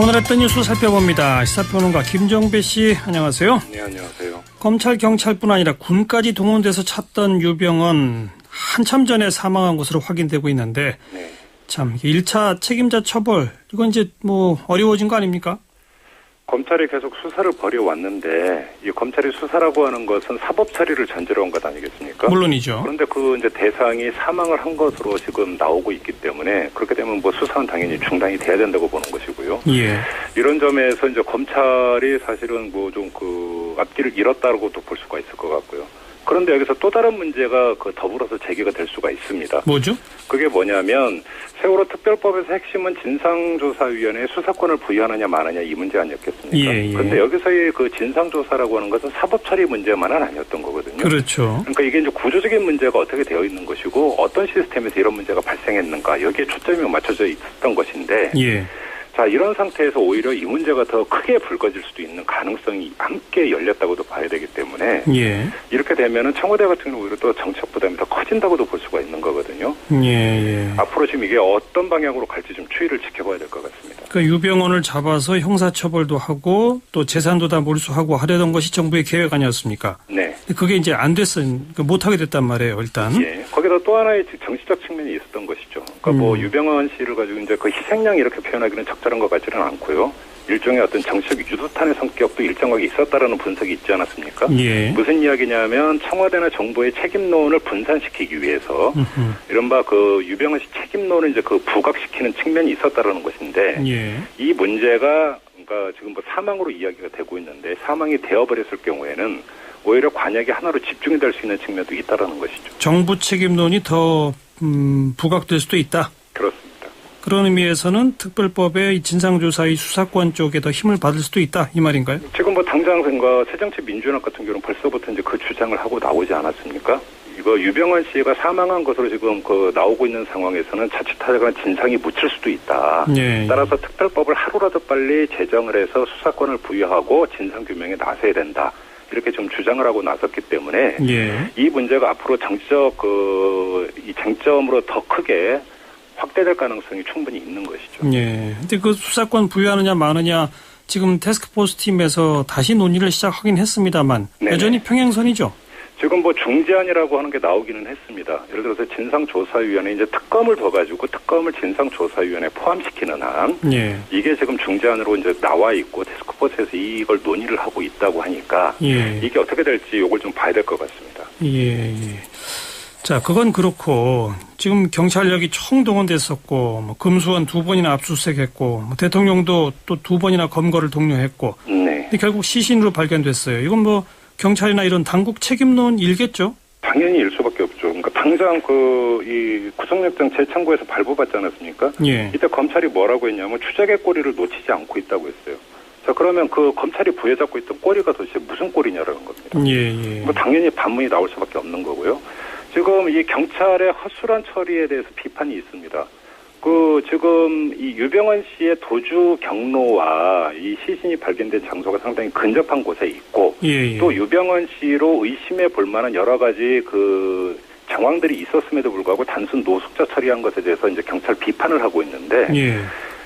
오늘 했던 뉴스 살펴봅니다. 시사평론가 김정배 씨, 안녕하세요. 네, 안녕하세요. 검찰, 경찰뿐 아니라 군까지 동원돼서 찾던 유병헌 한참 전에 사망한 것으로 확인되고 있는데 네. 참 1차 책임자 처벌 이건 이제 뭐 어려워진 거 아닙니까? 검찰이 계속 수사를 벌여왔는데 이 검찰이 수사라고 하는 것은 사법 처리를 전제로 한 것 아니겠습니까? 물론이죠. 그런데 그 이제 대상이 사망을 한 것으로 지금 나오고 있기 때문에 그렇게 되면 뭐 수사는 당연히 중단이 돼야 된다고 보는 것이고요. 예. 이런 점에서 이제 검찰이 사실은 뭐 좀 그 앞길을 잃었다고도 볼 수가 있을 것 같고요. 그런데 여기서 또 다른 문제가 그 더불어서 제기가 될 수가 있습니다. 뭐죠? 그게 뭐냐면 세월호 특별법에서 핵심은 진상조사위원회에 수사권을 부여하느냐 마느냐 이 문제 아니었겠습니까? 예. 그런데 여기서의 그 진상조사라고 하는 것은 사법처리 문제만은 아니었던 거거든요. 그렇죠. 그러니까 이게 이제 구조적인 문제가 어떻게 되어 있는 것이고 어떤 시스템에서 이런 문제가 발생했는가 여기에 초점이 맞춰져 있었던 것인데 예. 자, 이런 상태에서 오히려 이 문제가 더 크게 불거질 수도 있는 가능성이 함께 열렸다고도 봐야 되기 때문에 예. 이렇게 되면은 청와대 같은 경우는 오히려 또 정치적 부담이 더 커진다고도 볼 수가 있는 거거든요. 예. 앞으로 지금 이게 어떤 방향으로 갈지 좀 추이를 지켜봐야 될 것 같습니다. 그 유병헌을 잡아서 형사처벌도 하고 또 재산도 다 몰수하고 하려던 것이 정부의 계획 아니었습니까? 네. 그게 이제 안 됐어, 못하게 됐단 말이에요, 일단. 예. 거기다 또 하나의 정치적 측면이 있었던 것이죠. 그러니까 뭐 유병헌 씨를 가지고 이제 그 희생양 이렇게 표현하기는 적절한 것 같지는 않고요. 일종의 어떤 정치적 유도탄의 성격도 일정하게 있었다라는 분석이 있지 않았습니까? 예. 무슨 이야기냐면 청와대나 정부의 책임론을 분산시키기 위해서 이른바 그 유병헌 씨 책임론을 이제 그 부각시키는 측면이 있었다라는 것인데 예. 이 문제가 그러니까 지금 뭐 사망으로 이야기가 되고 있는데 사망이 되어버렸을 경우에는 오히려 관역이 하나로 집중이 될 수 있는 측면도 있다라는 것이죠. 정부 책임론이 더 부각될 수도 있다. 그렇습니다. 그런 의미에서는 특별법의 진상조사의 수사권 쪽에 더 힘을 받을 수도 있다 이 말인가요? 지금 뭐 당장 새정치민주연합 같은 경우는 벌써부터 이제 그 주장을 하고 나오지 않았습니까? 이거 유병헌 씨가 사망한 것으로 지금 그 나오고 있는 상황에서는 자칫하다가 진상이 묻힐 수도 있다. 예. 따라서 특별법을 하루라도 빨리 제정을 해서 수사권을 부여하고 진상 규명에 나서야 된다. 이렇게 좀 주장을 하고 나섰기 때문에 예. 이 문제가 앞으로 정치적 이 쟁점으로 더 크게 확대될 가능성이 충분히 있는 것이죠. 예. 근데 그 수사권 부여하느냐 마느냐 지금 태스크포스 팀에서 다시 논의를 시작하긴 했습니다만 네네. 여전히 평행선이죠. 지금 뭐 중재안이라고 하는 게 나오기는 했습니다. 예를 들어서 진상조사위원회 이제 특검을 더 가지고 특검을 진상조사위원회에 포함시키는 한 예. 이게 지금 중재안으로 이제 나와 있고 태스크포스에서 이걸 논의를 하고 있다고 하니까 예. 이게 어떻게 될지 이걸 좀 봐야 될 것 같습니다. 예. 자, 그건 그렇고 지금 경찰력이 총동원됐었고 뭐 금수원 2번이나 압수수색했고 뭐 대통령도 또 2번이나 검거를 독려했고 네. 근데 결국 시신으로 발견됐어요. 이건 뭐 경찰이나 이런 당국 책임론 일겠죠? 당연히 일 수밖에 없죠. 그러니까 당장 이 구속영장 재청구에서 발부받지 않았습니까? 예. 이때 검찰이 뭐라고 했냐면 추적의 꼬리를 놓치지 않고 있다고 했어요. 자, 그러면 그 검찰이 부여잡고 있던 꼬리가 도대체 무슨 꼬리냐라는 겁니다. 예. 뭐 당연히 반문이 나올 수밖에 없는 거고요. 지금 이 경찰의 허술한 처리에 대해서 비판이 있습니다. 지금 이 유병헌 씨의 도주 경로와 이 시신이 발견된 장소가 상당히 근접한 곳에 있고 예. 또 유병헌 씨로 의심해 볼 만한 여러 가지 정황들이 있었음에도 불구하고 단순 노숙자 처리한 것에 대해서 이제 경찰 비판을 하고 있는데 예.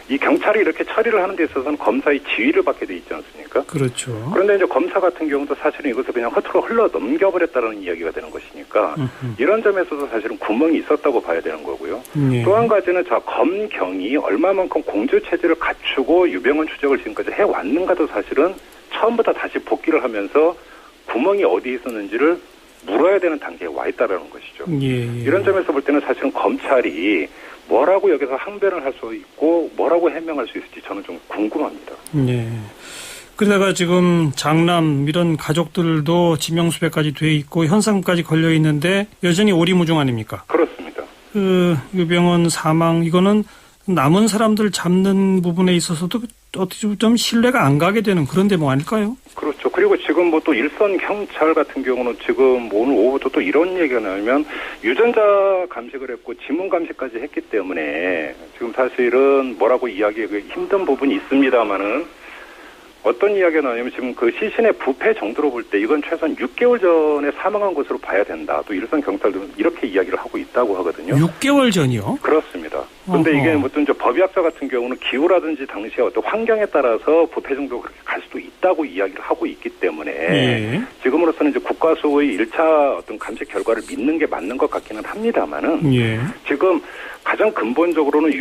이 경찰이 이렇게 처리를 하는 데 있어서는 검사의 지휘를 받게 돼 있지 않습니까? 그렇죠. 그런데 이제 검사 같은 경우도 사실은 이것을 그냥 허투루 흘러 넘겨버렸다는 이야기가 되는 것이니까 이런 점에서도 사실은 구멍이 있었다고 봐야 되는 거고요. 예. 또 한 가지는 검경이 얼마만큼 공조 체제를 갖추고 유병헌 추적을 지금까지 해왔는가도 사실은 처음부터 다시 복귀를 하면서 구멍이 어디 있었는지를 물어야 되는 단계에 와 있다는 것이죠. 예. 이런 점에서 볼 때는 사실은 검찰이 뭐라고 여기서 항변을 할 수 있고 뭐라고 해명할 수 있을지 저는 좀 궁금합니다. 네. 그러다가 지금 장남 이런 가족들도 지명수배까지 돼 있고 현상까지 걸려 있는데 여전히 오리무중 아닙니까? 그렇습니다. 유병헌 사망 이거는 남은 사람들 잡는 부분에 있어서도 어떻게 좀 신뢰가 안 가게 되는 그런 대목 아닐까요? 그렇죠. 그리고 지금 뭐 또 일선 경찰 같은 경우는 지금 오늘 오후부터 또 이런 얘기가 나오면 유전자 감식을 했고 지문 감식까지 했기 때문에 지금 사실은 뭐라고 이야기하기 힘든 부분이 있습니다만은 어떤 이야기가 나냐면 지금 그 시신의 부패 정도로 볼 때 이건 최소한 6개월 전에 사망한 것으로 봐야 된다. 또 일선 경찰들은 이렇게 이야기를 하고 있다고 하거든요. 6개월 전이요? 그렇습니다. 그런데 어허. 이게 어떤 법의학자 같은 경우는 기후라든지 당시의 어떤 환경에 따라서 부패 정도가 그렇게 갈 수도 있다고 이야기를 하고 있기 때문에 예. 지금으로서는 이제 국과수의 1차 어떤 감식 결과를 믿는 게 맞는 것 같기는 합니다만은 예. 지금 가장 근본적으로는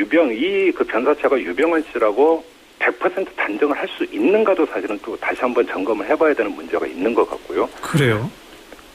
그 변사체가 유병헌 씨라고 100% 단정을 할 수 있는가도 사실은 또 다시 한번 점검을 해봐야 되는 문제가 있는 것 같고요. 그래요?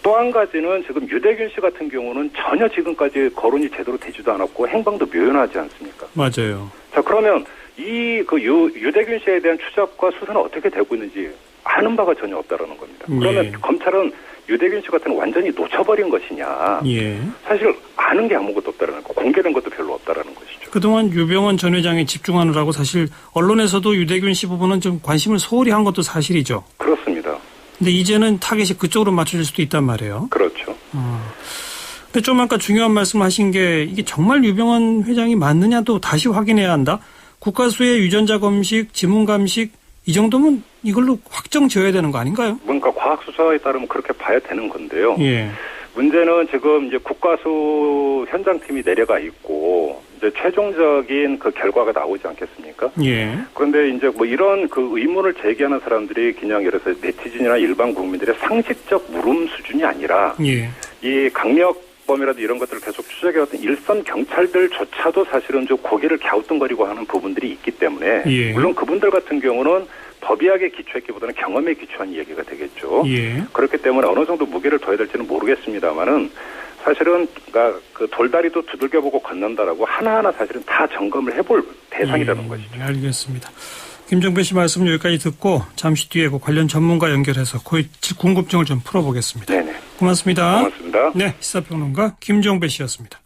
또 한 가지는 지금 유대균 씨 같은 경우는 전혀 지금까지 거론이 제대로 되지도 않았고 행방도 묘연하지 않습니까? 맞아요. 자, 그러면 유대균 씨에 대한 추적과 수사는 어떻게 되고 있는지 아는 바가 전혀 없다라는 겁니다. 그러면 예. 검찰은 유대균 씨 같은 건 완전히 놓쳐버린 것이냐? 예. 사실 아는 게 아무것도 없다라는 거, 공개된 것도 별로 없다라는 것이죠. 그동안 유병헌 전 회장에 집중하느라고 사실 언론에서도 유대균 씨 부분은 좀 관심을 소홀히 한 것도 사실이죠. 그렇습니다. 근데 이제는 타겟이 그쪽으로 맞춰질 수도 있단 말이에요. 그렇죠. 근데 좀 아까 중요한 말씀 하신 게 이게 정말 유병헌 회장이 맞느냐도 다시 확인해야 한다. 국가수의 유전자 검식, 지문 감식 이 정도면 이걸로 확정 지어야 되는 거 아닌가요? 뭔가 과학 수사에 따르면 그렇게 봐야 되는 건데요. 예. 문제는 지금 이제 국가수 현장팀이 내려가 있고 이제 최종적인 그 결과가 나오지 않겠습니까? 예. 그런데 이제 뭐 이런 그 의문을 제기하는 사람들이 그냥 예를 들어서 네티즌이나 일반 국민들의 상식적 물음 수준이 아니라 예. 이 강력범이라도 이런 것들을 계속 추적해왔던 일선 경찰들조차도 사실은 좀 고개를 갸우뚱거리고 하는 부분들이 있기 때문에 예. 물론 그분들 같은 경우는 법의학에 기초했기보다는 경험에 기초한 얘기가 되겠죠. 예. 그렇기 때문에 어느 정도 무게를 둬야 될지는 모르겠습니다만은 사실은 그러니까 그 돌다리도 두들겨보고 건넌다라고 하나하나 사실은 다 점검을 해볼 대상이라는 것이죠. 알겠습니다. 김종배 씨 말씀 여기까지 듣고 잠시 뒤에 그 관련 전문가 연결해서 그 궁금증을 좀 풀어보겠습니다. 네네. 고맙습니다. 고맙습니다. 네, 시사평론가 김종배 씨였습니다.